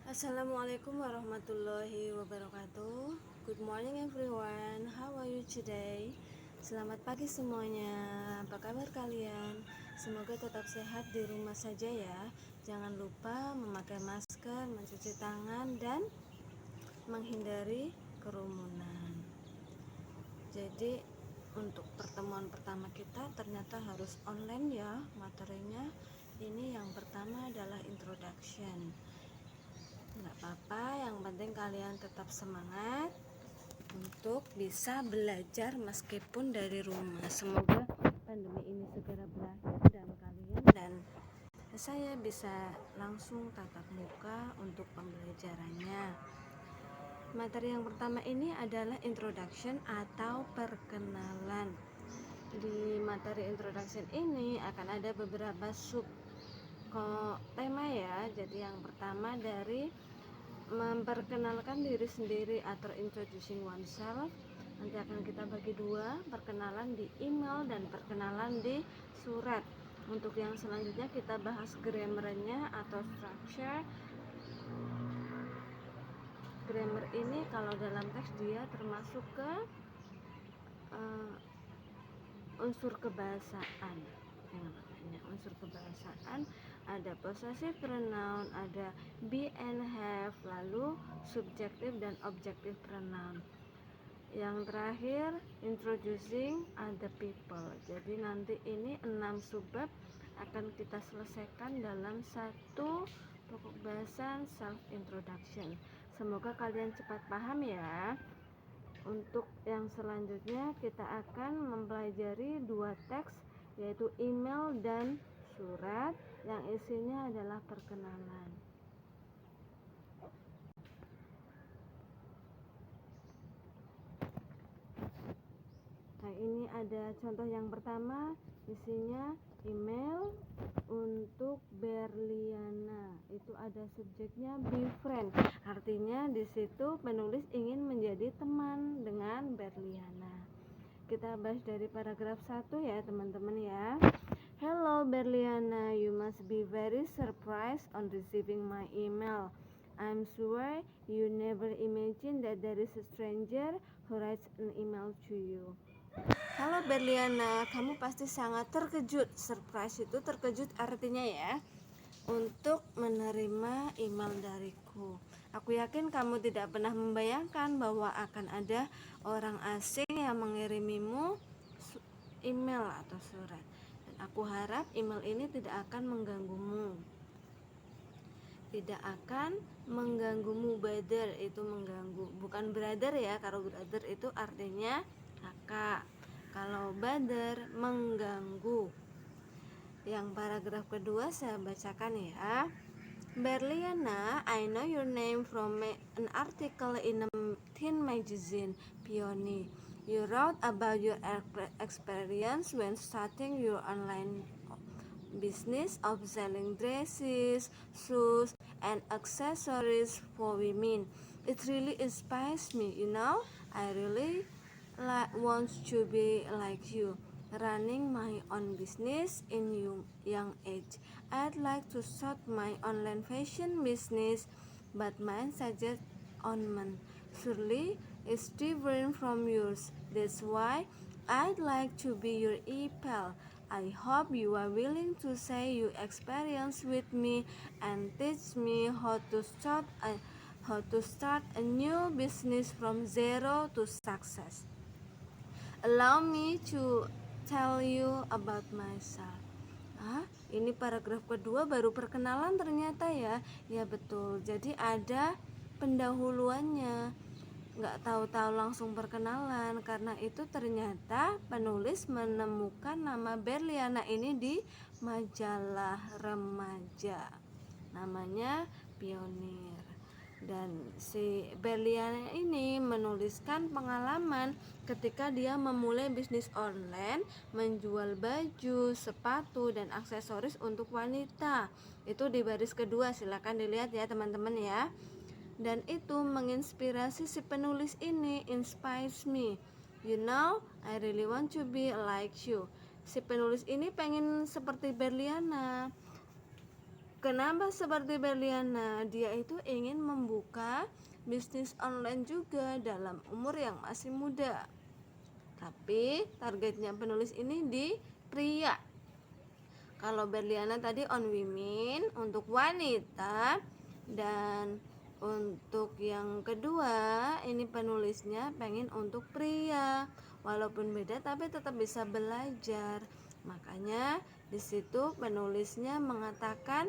Assalamualaikum warahmatullahi wabarakatuh. Good morning everyone. How are you today? Selamat pagi semuanya. Apa kabar kalian? Semoga tetap sehat di rumah saja ya. Jangan lupa memakai masker, mencuci tangan dan menghindari kerumunan. Jadi untuk pertemuan pertama kita ternyata harus online ya materinya. Ini yang pertama adalah introduction. Nggak apa-apa, yang penting kalian tetap semangat untuk bisa belajar meskipun dari rumah. Semoga pandemi ini segera berakhir dan kalian dan saya bisa langsung tatap muka untuk pembelajarannya. Materi yang pertama ini adalah introduction atau perkenalan. Di materi introduction ini akan ada beberapa sub tema ya. Jadi yang pertama dari memperkenalkan diri sendiri atau introducing oneself. Nanti akan kita bagi dua, perkenalan di email dan perkenalan di surat. Untuk yang selanjutnya kita bahas grammarnya atau structure. Grammar ini kalau dalam teks dia termasuk ke unsur kebahasaan. Unsur kebahasaan ada possessive pronoun, ada be and have, lalu subjektif dan objektif pronoun. Yang terakhir introducing other people. Jadi nanti ini 6 subbab akan kita selesaikan dalam satu pokok bahasan self introduction. Semoga kalian cepat paham ya. Untuk yang selanjutnya kita akan mempelajari dua teks, yaitu email dan surat yang isinya adalah perkenalan. Nah, ini ada contoh yang pertama, isinya email untuk Berliana. Itu ada subjeknya be friend. Artinya di situ penulis ingin menjadi teman dengan Berliana. Kita bahas dari paragraf 1 ya, teman-teman ya. Hello Berliana, you must be very surprised on receiving my email. I'm sure you never imagined that there is a stranger who writes an email to you. Halo Berliana, kamu pasti sangat terkejut. Surprise itu terkejut artinya ya, untuk menerima email dariku. Aku yakin kamu tidak pernah membayangkan bahwa akan ada orang asing yang mengirimimu email atau surat. Dan aku harap email ini tidak akan mengganggumu. Tidak akan mengganggumu. Brother itu mengganggu, bukan brother ya. Kalau brother itu artinya kakak. Kalau brother mengganggu. Yang paragraf kedua saya bacakan ya. Berliana, I know your name from an article in a teen magazine, Peony. You wrote about your experience when starting your online business of selling dresses, shoes, and accessories for women. It really inspires me, you know. I really want to be like you, running my own business in young age. I'd like to start my online fashion business, but mine suggests on men. Surely it's different from yours. That's why I'd like to be your e-pal. I hope you are willing to share your experience with me and teach me how to start a new business from zero to success. Allow me to tell you about myself. Ini paragraf kedua baru perkenalan ternyata ya. Ya betul. Jadi ada pendahuluannya. Nggak tahu-tahu langsung perkenalan. Karena itu ternyata penulis menemukan nama Berliana ini di majalah remaja. Namanya Pionir. Dan si Berliana ini menuliskan pengalaman ketika dia memulai bisnis online menjual baju, sepatu, dan aksesoris untuk wanita. Itu di baris kedua, silakan dilihat ya teman-teman ya. Dan itu menginspirasi si penulis ini, inspires me. You know, I really want to be like you. Si penulis ini pengen seperti Berliana. Kenapa seperti Berliana? Dia itu ingin membuka bisnis online juga dalam umur yang masih muda. Tapi targetnya penulis ini di pria. Kalau Berliana tadi on women, untuk wanita. Dan untuk yang kedua, ini penulisnya pengen untuk pria. Walaupun beda tapi tetap bisa belajar. Makanya di situ penulisnya mengatakan,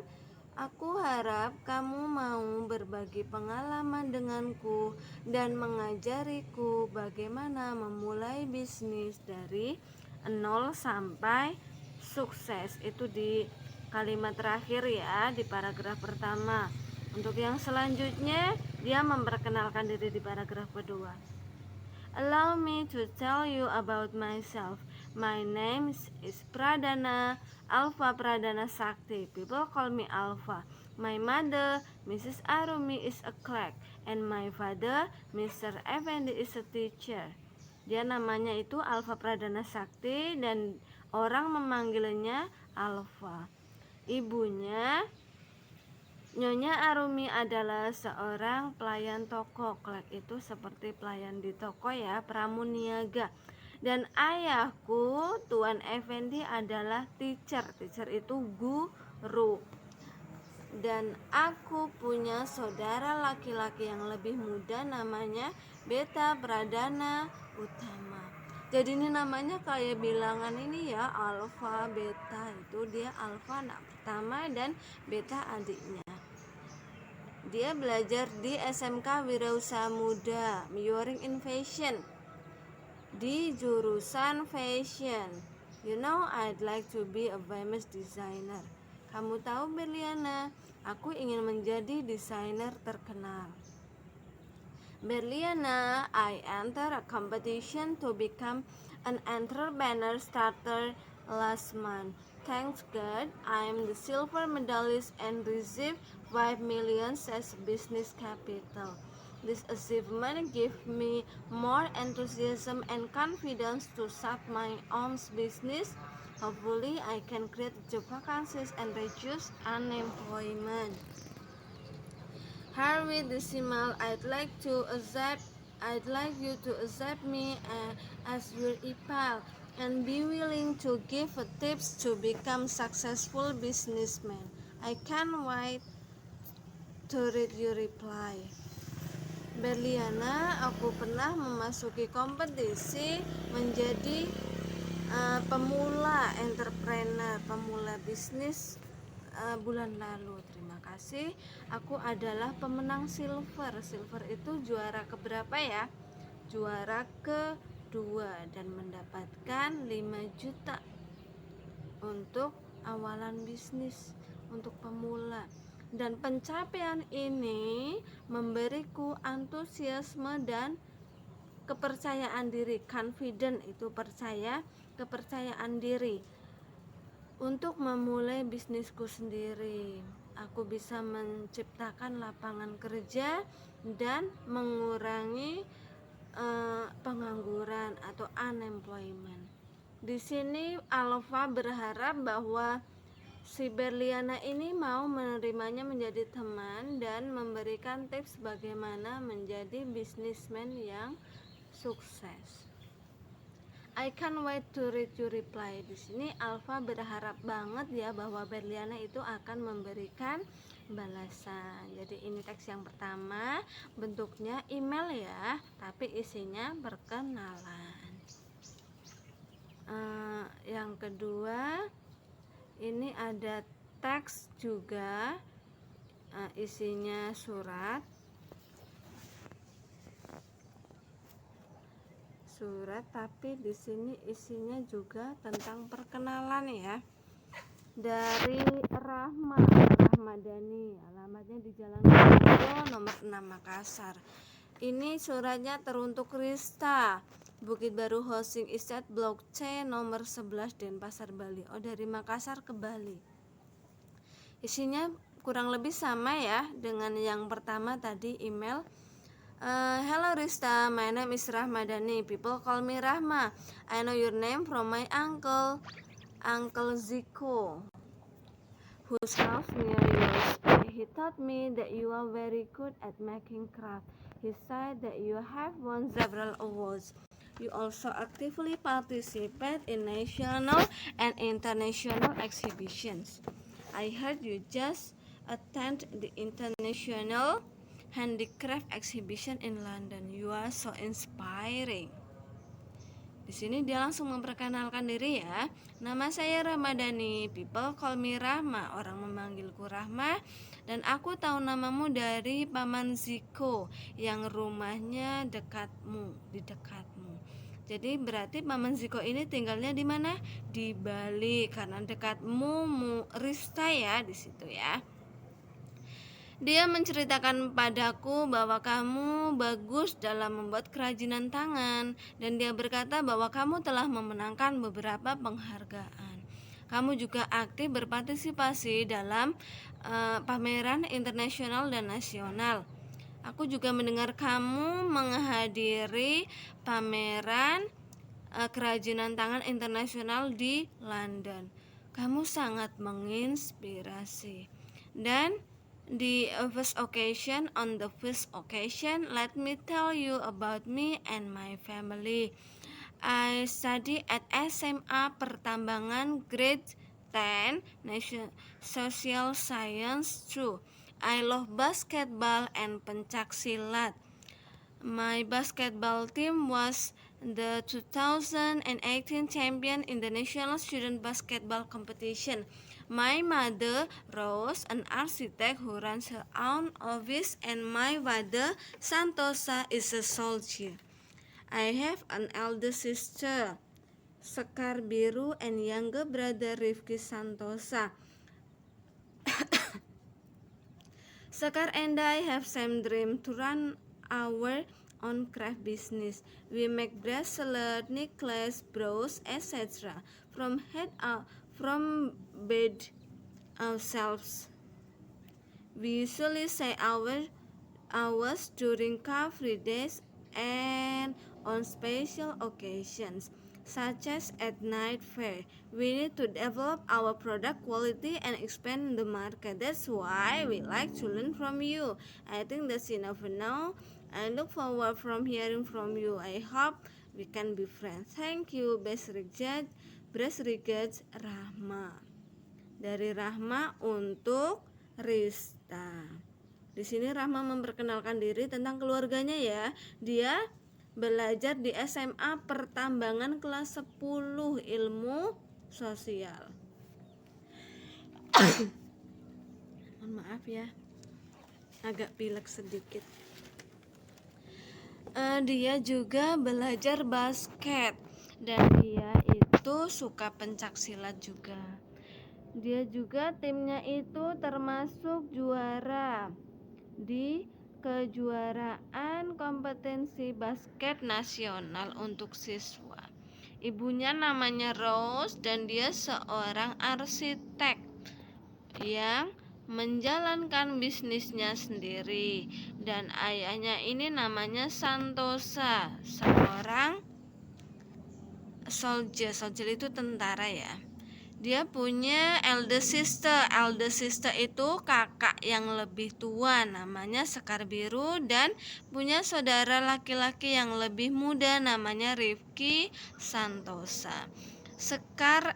aku harap kamu mau berbagi pengalaman denganku dan mengajariku bagaimana memulai bisnis dari 0 sampai sukses. Itu di kalimat terakhir ya, di paragraf pertama. Untuk yang selanjutnya, dia memperkenalkan diri di paragraf kedua. Allow me to tell you about myself. My name is Pradana, Alpha Pradana Sakti. People call me Alpha. My mother, Mrs. Arumi, is a clerk, and my father, Mr. Effendi, is a teacher. Dia namanya itu Alpha Pradana Sakti dan orang memanggilnya Alpha. Ibunya Nyonya Arumi adalah seorang pelayan toko. Clerk itu seperti pelayan di toko ya, pramuniaga. Dan ayahku Tuan Effendi adalah teacher. Teacher itu guru. Dan aku punya saudara laki-laki yang lebih muda, namanya Beta Pradana Utama. Jadi ini namanya kayak bilangan ini ya, alfa, beta. Itu dia alfa anak pertama dan beta adiknya. Dia belajar di SMK Wirausaha Muda, Mioring in Fashion, di jurusan fashion. You know, I'd like to be a famous designer. Kamu tahu Berliana, aku ingin menjadi desainer terkenal. Berliana, I enter a competition to become an entrepreneur starter last month. Thanks God, I am the silver medalist and received 5 million as business capital. This achievement gives me more enthusiasm and confidence to start my own business. Hopefully, I can create job vacancies and reduce unemployment. Harvey Decimal, I'd like you to accept me as your equal and be willing to give tips to become successful businessman. I can't wait to read your reply. Berliana, aku pernah memasuki kompetisi menjadi pemula entrepreneur, pemula bisnis bulan lalu. Terima kasih. Aku adalah pemenang silver. Silver itu juara keberapa ya? Juara kedua dan mendapatkan 5 juta untuk awalan bisnis untuk pemula. Dan pencapaian ini memberiku antusiasme dan kepercayaan diri. Confident itu kepercayaan diri untuk memulai bisnisku sendiri. Aku bisa menciptakan lapangan kerja dan mengurangi pengangguran atau unemployment. Di sini Alpha berharap bahwa si Berliana ini mau menerimanya menjadi teman dan memberikan tips bagaimana menjadi businessman yang sukses. I can't wait to read your reply. Di sini Alpha berharap banget ya bahwa Berliana itu akan memberikan balasan. Jadi ini teks yang pertama, bentuknya email ya, tapi isinya perkenalan. Yang kedua, ini ada teks juga, isinya surat tapi di sini isinya juga tentang perkenalan ya. Dari Rahmadani, alamatnya di Jalan Kudo nomor 6 Makassar. Ini suratnya teruntuk Rista, Bukit Baru Housing Estate Blok C nomor 11 Denpasar, Bali. Oh, dari Makassar ke Bali. Isinya kurang lebih sama ya dengan yang pertama tadi, email. Hello Rista, my name is Rahmadani. People call me Rahma. I know your name from my uncle Ziko, whose house near yours. He told me that you are very good at making craft. He said that you have won several awards. You also actively participate in national and international exhibitions. I heard you just attend the International Handicraft Exhibition in London. You are so inspiring. Di sini dia langsung memperkenalkan diri ya. Nama saya Ramadhani. People call me Rahma. Orang memanggilku Rahma. Dan aku tahu namamu dari Paman Ziko yang rumahnya dekatmu, di dekatmu. Jadi berarti Paman Ziko ini tinggalnya di mana? Di Bali, karena dekatmu Rista ya di situ ya. Dia menceritakan padaku bahwa kamu bagus dalam membuat kerajinan tangan, dan dia berkata bahwa kamu telah memenangkan beberapa penghargaan. Kamu juga aktif berpartisipasi dalam pameran internasional dan nasional. Aku juga mendengar kamu menghadiri pameran kerajinan tangan internasional di London. Kamu sangat menginspirasi. Dan on the first occasion, let me tell you about me and my family. I study at SMA Pertambangan grade 10 Social Science 2. I love basketball and pencak silat. My basketball team was the 2018 champion in the National Student Basketball Competition. My mother, Rose, an architect who runs her own office, and my father, Santosa, is a soldier. I have an elder sister, Sekar Biru, and younger brother, Rifki Santosa. Sekar and I have same dream to run our own craft business. We make bracelet, necklace, bros, etc. from bed ourselves. We usually say hours during car-free days and on special occasions, such as at night fair. We need to develop our product quality and expand the market. That's why we like to learn from you. I think that's enough for now. I look forward from hearing from you. I hope we can be friends. Thank you. Best regards, Rahma. Dari Rahma untuk Rista. Di sini Rahma memperkenalkan diri tentang keluarganya ya. Dia belajar di SMA Pertambangan kelas 10 ilmu sosial. Mohon maaf ya, agak pilek sedikit. Dia juga belajar basket, dan dia itu suka pencak silat juga. Dia juga timnya itu termasuk juara di kejuaraan kompetensi basket nasional untuk siswa. Ibunya namanya Rose, dan dia seorang arsitek yang menjalankan bisnisnya sendiri. Dan ayahnya ini namanya Santosa, seorang soldier. Soldier itu tentara ya. Dia punya elder sister. Elder sister itu kakak yang lebih tua, namanya Sekar Biru, dan punya saudara laki-laki yang lebih muda, namanya Rifki Santosa. Sekar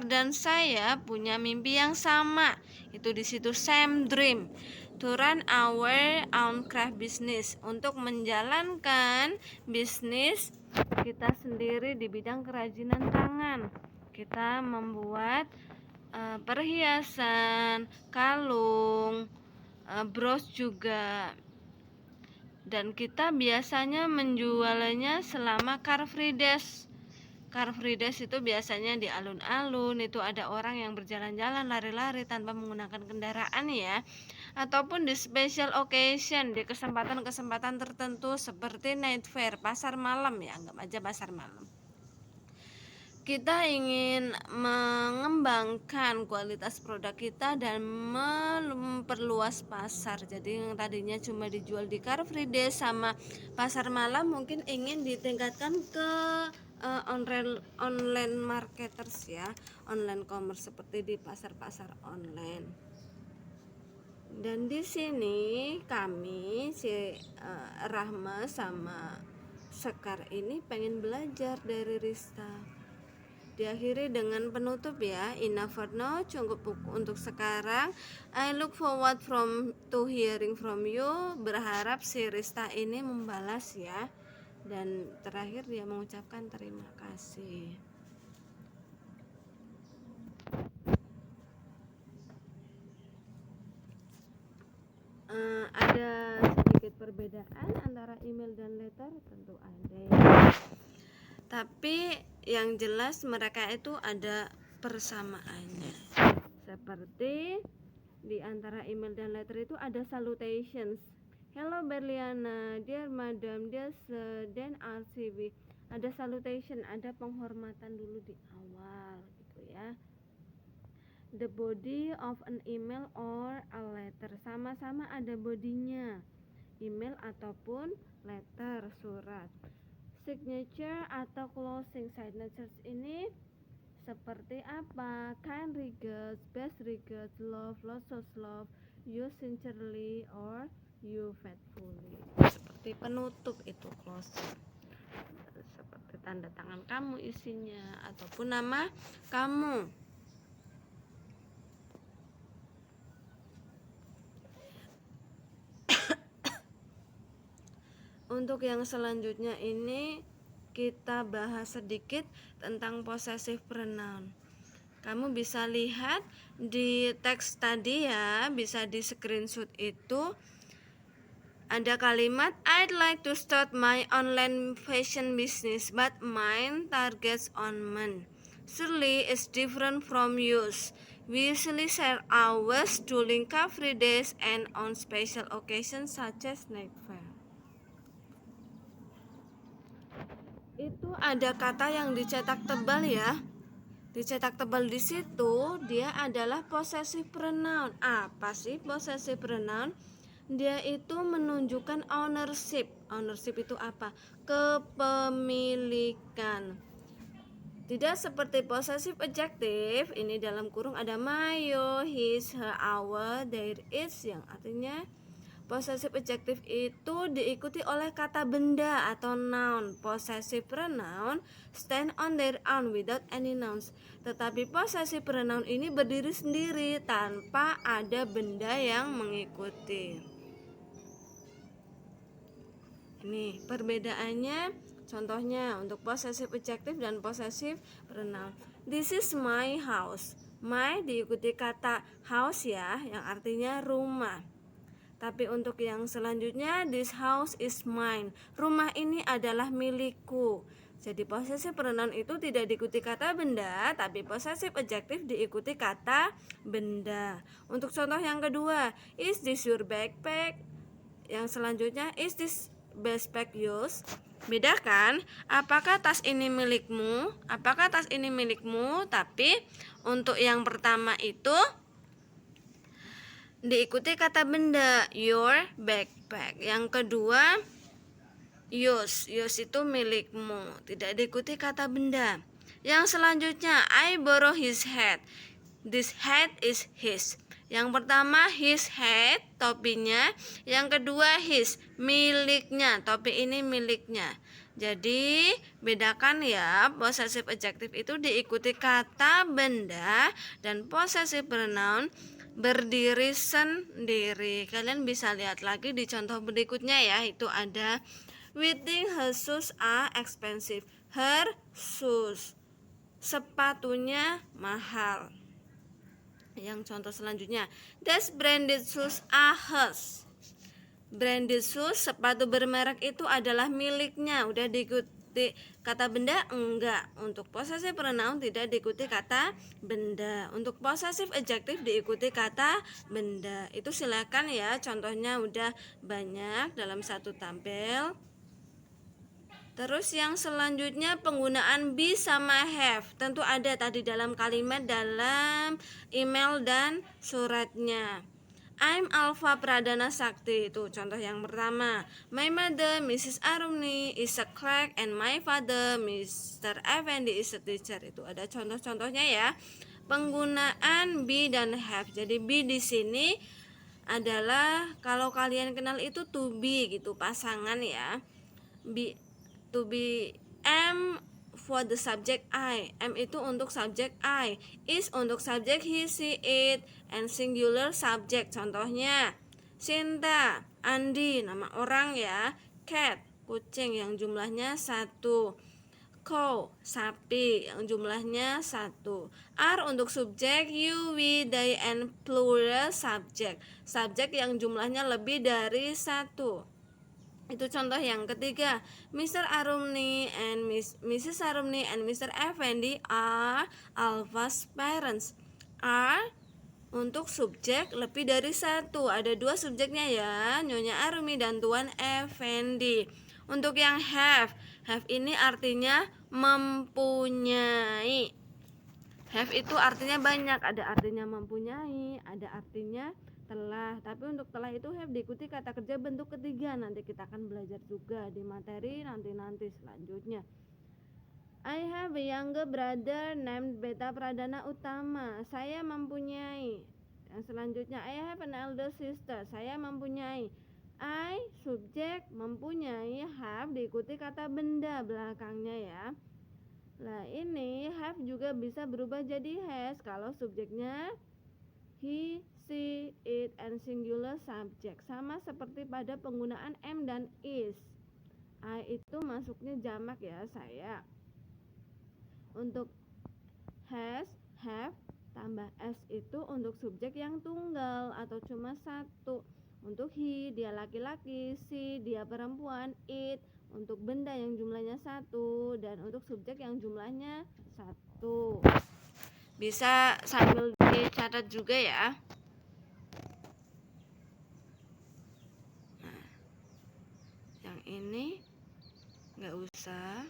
dan saya punya mimpi yang sama. Itu di situ same dream, to run our own craft business, untuk menjalankan bisnis kita sendiri di bidang kerajinan tangan. Kita membuat perhiasan, kalung, bros juga. Dan kita biasanya menjualnya selama Car Free Days. Car Free Days itu biasanya di alun-alun, itu ada orang yang berjalan-jalan lari-lari tanpa menggunakan kendaraan ya. Ataupun di special occasion, di kesempatan-kesempatan tertentu seperti night fair, pasar malam ya, anggap aja pasar malam. Kita ingin mengembangkan kualitas produk kita dan memperluas pasar. Jadi yang tadinya cuma dijual di Car Free Day sama pasar malam, mungkin ingin ditingkatkan ke online marketers ya, online commerce seperti di pasar-pasar online. Dan di sini kami Rahma sama Sekar ini pengen belajar dari Rista. Diakhiri dengan penutup ya. Enough for now, cukup untuk sekarang. I look forward to hearing from you. Berharap si Rista ini membalas ya. Dan terakhir dia mengucapkan terima kasih. Ada sedikit perbedaan antara email dan letter, tentu ada ya. Tapi yang jelas mereka itu ada persamaannya. Seperti di antara email dan letter itu ada salutations. Hello Berliana, dear madam, dear sir, dan RCB. Ada salutation, ada penghormatan dulu di awal gitu ya. The body of an email or a letter, sama-sama ada bodinya, email ataupun letter, surat. Signature atau closing signatures ini seperti apa? Kind regards, best regards, love, lots of love, you sincerely, or you faithfully. Seperti penutup itu closing. Seperti tanda tangan kamu isinya ataupun nama kamu. Untuk yang selanjutnya ini kita bahas sedikit tentang possessive pronoun. Kamu bisa lihat di teks tadi ya, bisa di screenshot itu. Ada kalimat I'd like to start my online fashion business, but mine targets on men. Surely it's different from yours. We usually share ours during free days and on special occasions such as night fair. Itu ada kata yang dicetak tebal ya. Dicetak tebal di situ dia adalah possessive pronoun. Apa sih possessive pronoun? Dia itu menunjukkan ownership. Ownership itu apa? Kepemilikan. Tidak seperti possessive adjective, ini dalam kurung ada my, your, his, her, our, their, its, yang artinya possessive adjective itu diikuti oleh kata benda atau noun. Possessive pronoun stand on their own without any nouns. Tetapi possessive pronoun ini berdiri sendiri tanpa ada benda yang mengikuti. Ini perbedaannya, contohnya untuk possessive adjective dan possessive pronoun. This is my house. My diikuti kata house ya, yang artinya rumah. Tapi untuk yang selanjutnya, this house is mine. Rumah ini adalah milikku. Jadi possessive pronoun itu tidak diikuti kata benda, tapi possessive adjective diikuti kata benda. Untuk contoh yang kedua, is this your backpack? Yang selanjutnya, is this backpack yours? Bedakan, apakah tas ini milikmu? Apakah tas ini milikmu? Tapi untuk yang pertama itu diikuti kata benda, your backpack. Yang kedua, yours. Yours itu milikmu, tidak diikuti kata benda. Yang selanjutnya, I borrow his hat. This hat is his. Yang pertama his hat, topinya. Yang kedua his, miliknya. Topi ini miliknya. Jadi bedakan ya, possessive adjective itu diikuti kata benda dan possessive pronoun berdiri sendiri. Kalian bisa lihat lagi di contoh berikutnya ya. Itu ada we think her shoes are expensive. Her shoes, sepatunya mahal. Yang contoh selanjutnya, these branded shoes are hers. Branded shoes, sepatu bermerek itu adalah miliknya. Udah diikuti kata benda? Enggak. Untuk possessive pronoun tidak diikuti kata benda. Untuk possessive adjective diikuti kata benda. Itu silakan ya, contohnya udah banyak dalam satu tabel. Terus yang selanjutnya penggunaan be sama have. Tentu ada tadi dalam kalimat, dalam email dan suratnya. I'm Alfa Pradana Sakti. Itu contoh yang pertama. My mother, Mrs. Arumni, is a clerk, and my father, Mr. Effendi, is a teacher. Itu ada contoh-contohnya ya. Penggunaan be dan have. Jadi be di sini adalah kalau kalian kenal itu to be gitu, pasangan ya. Be, to be, am for the subject I, am itu untuk subjek I, is untuk subjek he, she, it, and singular subject. Contohnya Sinta, Andi, nama orang ya. Cat, kucing yang jumlahnya 1. Cow, sapi yang jumlahnya 1. R untuk subjek, you, we, they, and plural subject, subjek yang jumlahnya lebih dari 1. Itu contoh yang ketiga. Mr. Arumni and Mrs. Arumni and Mr. Effendi are Alpha's parents. Are untuk subjek lebih dari 1. Ada 2 subjeknya ya, Nyonya Arumi dan Tuan Effendi. Untuk yang have ini artinya mempunyai. Have itu artinya banyak, ada artinya mempunyai, ada artinya telah. Tapi untuk telah itu have diikuti kata kerja bentuk ketiga. Nanti kita akan belajar juga di materi nanti selanjutnya. I have a younger brother named Beta Pradana Utama. Saya mempunyai. Yang selanjutnya, I have an elder sister. Saya mempunyai. I subjek mempunyai, have diikuti kata benda belakangnya ya. Nah ini have juga bisa berubah jadi has kalau subjeknya he, she, it, and singular subject. Sama seperti pada penggunaan am dan is. I itu masuknya jamak ya, saya. Untuk has, have, tambah s itu untuk subjek yang tunggal atau cuma 1. Untuk he, dia laki-laki, she, dia perempuan, it, untuk benda yang jumlahnya 1, dan untuk subjek yang jumlahnya 1. Bisa sambil dicatat juga ya. Nah, yang ini nggak usah.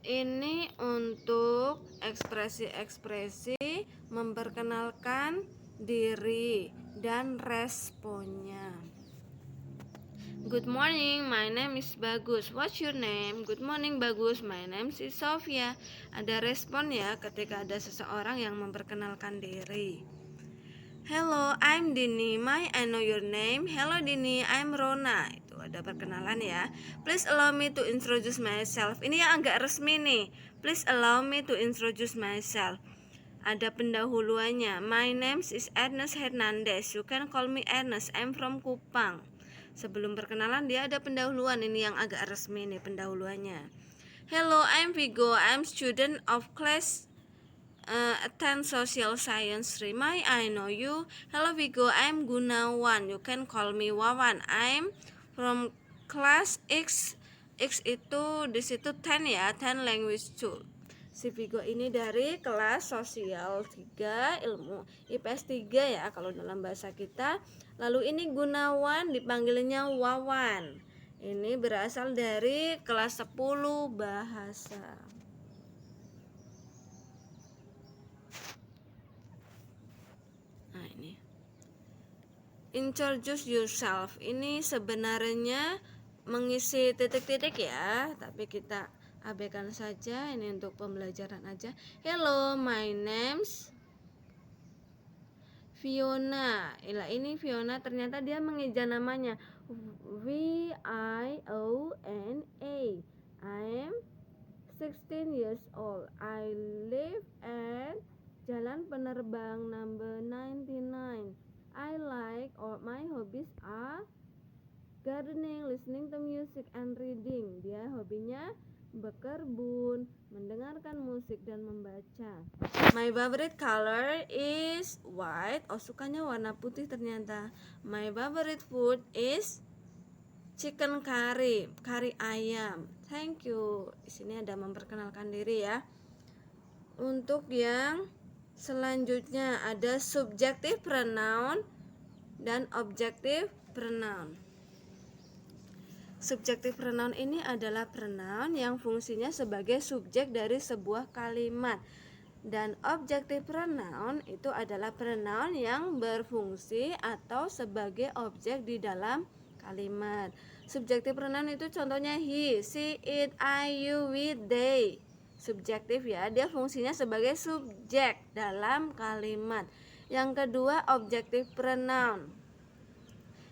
Ini untuk ekspresi-ekspresi memperkenalkan diri dan responnya. Good morning, my name is Bagus. What's your name? Good morning, Bagus. My name is Sofia. Ada respon ya ketika ada seseorang yang memperkenalkan diri. Hello, I'm Dini. May I know your name? Hello Dini, I'm Rona. Itu ada perkenalan ya. Please allow me to introduce myself. Ini yang agak resmi nih. Please allow me to introduce myself. Ada pendahuluannya. My name is Ernest Hernandez. You can call me Ernest. I'm from Kupang. Sebelum perkenalan dia ada pendahuluan. Ini yang agak resmi nih pendahuluannya. Hello, I'm Vigo. I'm student of class attend social science 3. May I know you? Hello Vigo, I'm Gunawan. You can call me Wawan. I'm from class X. X itu di situ 10 ya, 10 language 2. Si Vigo ini dari kelas sosial 3, ilmu IPS 3 ya kalau dalam bahasa kita. Lalu ini Gunawan dipanggilnya Wawan. Ini berasal dari kelas 10 bahasa. Introduce yourself. Ini sebenarnya mengisi titik-titik ya, tapi kita abaikan saja. Ini untuk pembelajaran aja. Hello, my name's Fiona. Ini Fiona, ternyata dia mengeja namanya V-I-O-N-A. I'm 16 years old. I live at Jalan Penerbang number 99. I like, or my hobbies are gardening, listening to music, and reading. Dia hobinya berkebun, mendengarkan musik, dan membaca. My favorite color is white. Oh, sukanya warna putih ternyata. My favorite food is chicken curry, kari ayam. Thank you. Di sini ada memperkenalkan diri ya. Untuk yang selanjutnya ada subjective pronoun dan objective pronoun. Subjective pronoun ini adalah pronoun yang fungsinya sebagai subjek dari sebuah kalimat. Dan objective pronoun itu adalah pronoun yang berfungsi atau sebagai objek di dalam kalimat. Subjective pronoun itu contohnya he, she, it, I, you, we, they. Subjektif ya, dia fungsinya sebagai subjek dalam kalimat. Yang kedua, objective pronoun.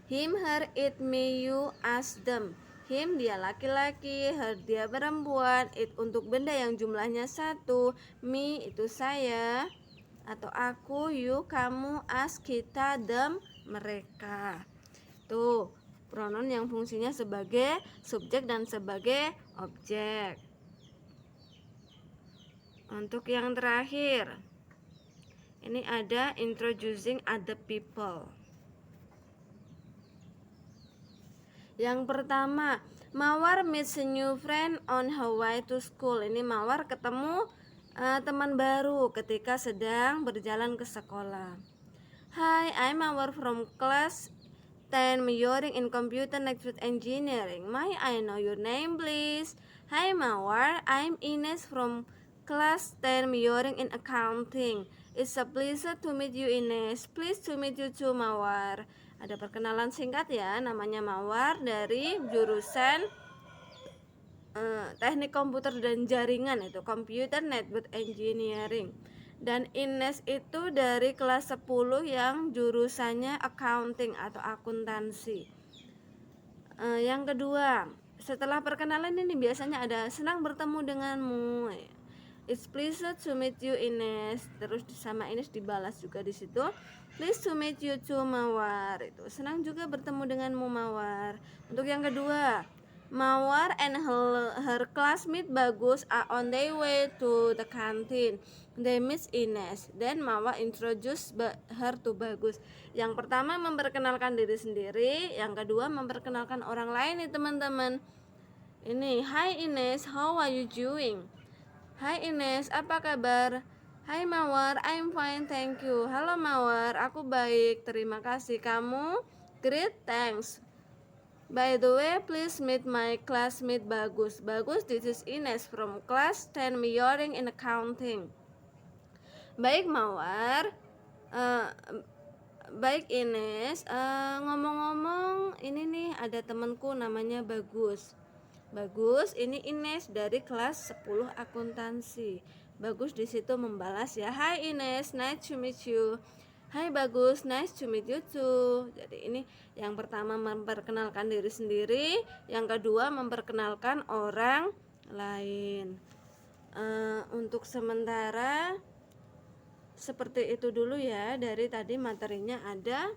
Him, her, it, me, you, us, them. Him dia laki-laki, her dia perempuan, it untuk benda yang jumlahnya satu, me itu saya atau aku, you kamu, us kita, them mereka. Tuh, pronoun yang fungsinya sebagai subjek dan sebagai objek. Untuk yang terakhir, ini ada introducing other people. Yang pertama, Mawar meets a new friend on her way to school. Ini Mawar ketemu teman baru ketika sedang berjalan ke sekolah. Hi, I'm Mawar from class 10 majoring in computer network engineering. May I know your name, please? Hi Mawar, I'm Ines from class 10 majoring in accounting. It's a pleasure to meet you, Ines. Pleased to meet you too, Mawar. Ada perkenalan singkat ya, namanya Mawar dari jurusan teknik komputer dan jaringan, itu Computer Network Engineering. Dan Ines itu dari kelas 10 yang jurusannya accounting atau akuntansi. Yang kedua, setelah perkenalan ini biasanya ada senang bertemu denganmu. It's pleasure to meet you, Ines. Terus sama Ines dibalas juga di situ. Pleased to meet you too, Mawar. Itu senang juga bertemu denganmu, Mawar. Untuk yang kedua, Mawar and her classmate Bagus are on their way to the canteen. They miss Ines. Then Mawar introduce her to Bagus. Yang pertama memperkenalkan diri sendiri, yang kedua memperkenalkan orang lain nih teman-teman. Ini, hi Ines, how are you doing? Hai Ines, apa kabar? Hai Mawar, I'm fine, thank you. Halo Mawar, aku baik, terima kasih. Kamu? Great, thanks. By the way, please meet my classmate Bagus. Bagus, this is Ines from class 10 majoring in accounting. Baik Mawar, baik Ines. Ngomong-ngomong, ini nih ada temanku namanya Bagus. Bagus, ini Ines dari kelas 10 akuntansi. Bagus di situ membalas ya, Hai Ines, nice to meet you. Hai Bagus, nice to meet you too. Jadi ini yang pertama memperkenalkan diri sendiri, yang kedua memperkenalkan orang lain. Untuk sementara seperti itu dulu ya, dari tadi materinya ada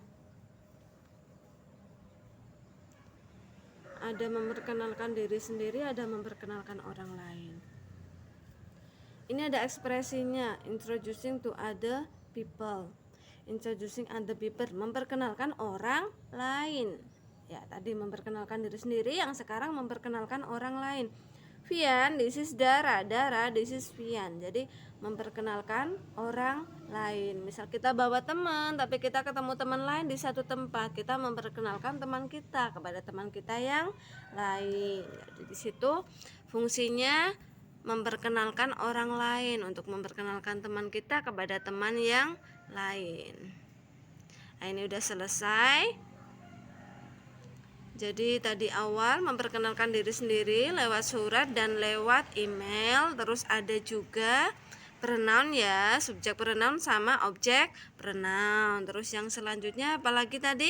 memperkenalkan diri sendiri, ada memperkenalkan orang lain. Ini ada ekspresinya, introducing to other people. Introducing other people, memperkenalkan orang lain. Ya, tadi memperkenalkan diri sendiri, yang sekarang memperkenalkan orang lain. Vian, this is Dara. Dara, this is Vian. Jadi memperkenalkan orang lain. Misal kita bawa teman, tapi kita ketemu teman lain di satu tempat, kita memperkenalkan teman kita kepada teman kita yang lain. Jadi di situ fungsinya memperkenalkan orang lain, untuk memperkenalkan teman kita kepada teman yang lain. Nah, ini udah selesai. Jadi tadi awal memperkenalkan diri sendiri lewat surat dan lewat email. Terus ada juga pronoun ya, subjek pronoun sama objek pronoun. Terus yang selanjutnya apalagi tadi?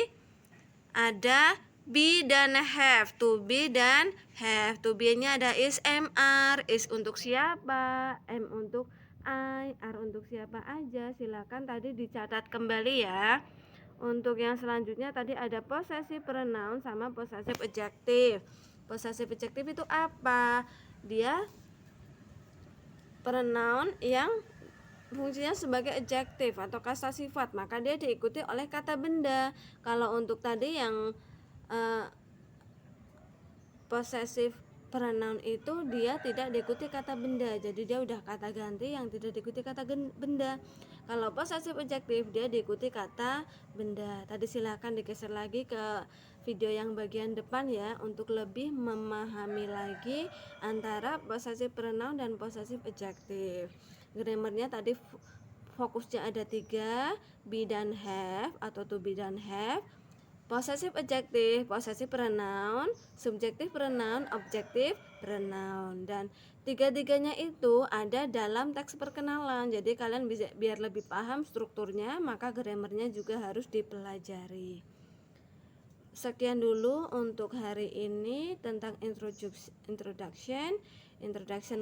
Ada be dan have. To be dan have. To be nya ada is, am, are. Is untuk siapa, am untuk I, are untuk siapa aja. Silakan tadi dicatat kembali ya. Untuk yang selanjutnya tadi ada possessive pronoun sama possessive adjective. Possessive adjective itu apa? Dia pronoun yang fungsinya sebagai adjective atau kata sifat, maka dia diikuti oleh kata benda. Kalau untuk tadi yang possessive pronoun itu dia tidak diikuti kata benda, jadi dia udah kata ganti yang tidak diikuti kata benda. Kalau possessive adjective dia diikuti kata benda. Tadi silakan digeser lagi ke video yang bagian depan ya, untuk lebih memahami lagi antara possessive pronoun dan possessive adjective. Grammarnya tadi fokusnya ada 3, be dan have atau to be dan have, possessive adjective, possessive pronoun, subjective pronoun, objective pronoun, dan tiga-tiganya itu ada dalam teks perkenalan. Jadi kalian bisa biar lebih paham strukturnya, maka grammarnya juga harus dipelajari. Sekian dulu untuk hari ini tentang introduction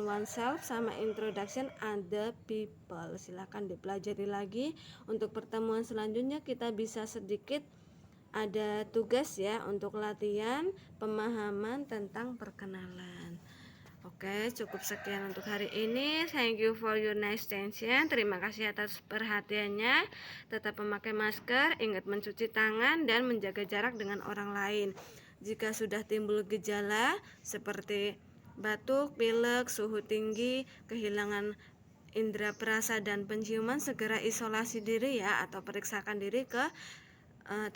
oneself sama introduction other people. Silahkan dipelajari lagi. Untuk pertemuan selanjutnya kita bisa sedikit ada tugas ya untuk latihan pemahaman tentang perkenalan. Oke, cukup sekian untuk hari ini. Thank you for your nice attention. Terima kasih atas perhatiannya. Tetap memakai masker, ingat mencuci tangan dan menjaga jarak dengan orang lain. Jika sudah timbul gejala seperti batuk, pilek, suhu tinggi, kehilangan indera perasa dan penciuman, segera isolasi diri ya, atau periksakan diri ke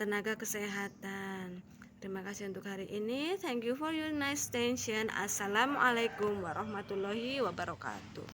tenaga kesehatan. Terima kasih untuk hari ini. Thank you for your nice attention. Assalamualaikum warahmatullahi wabarakatuh.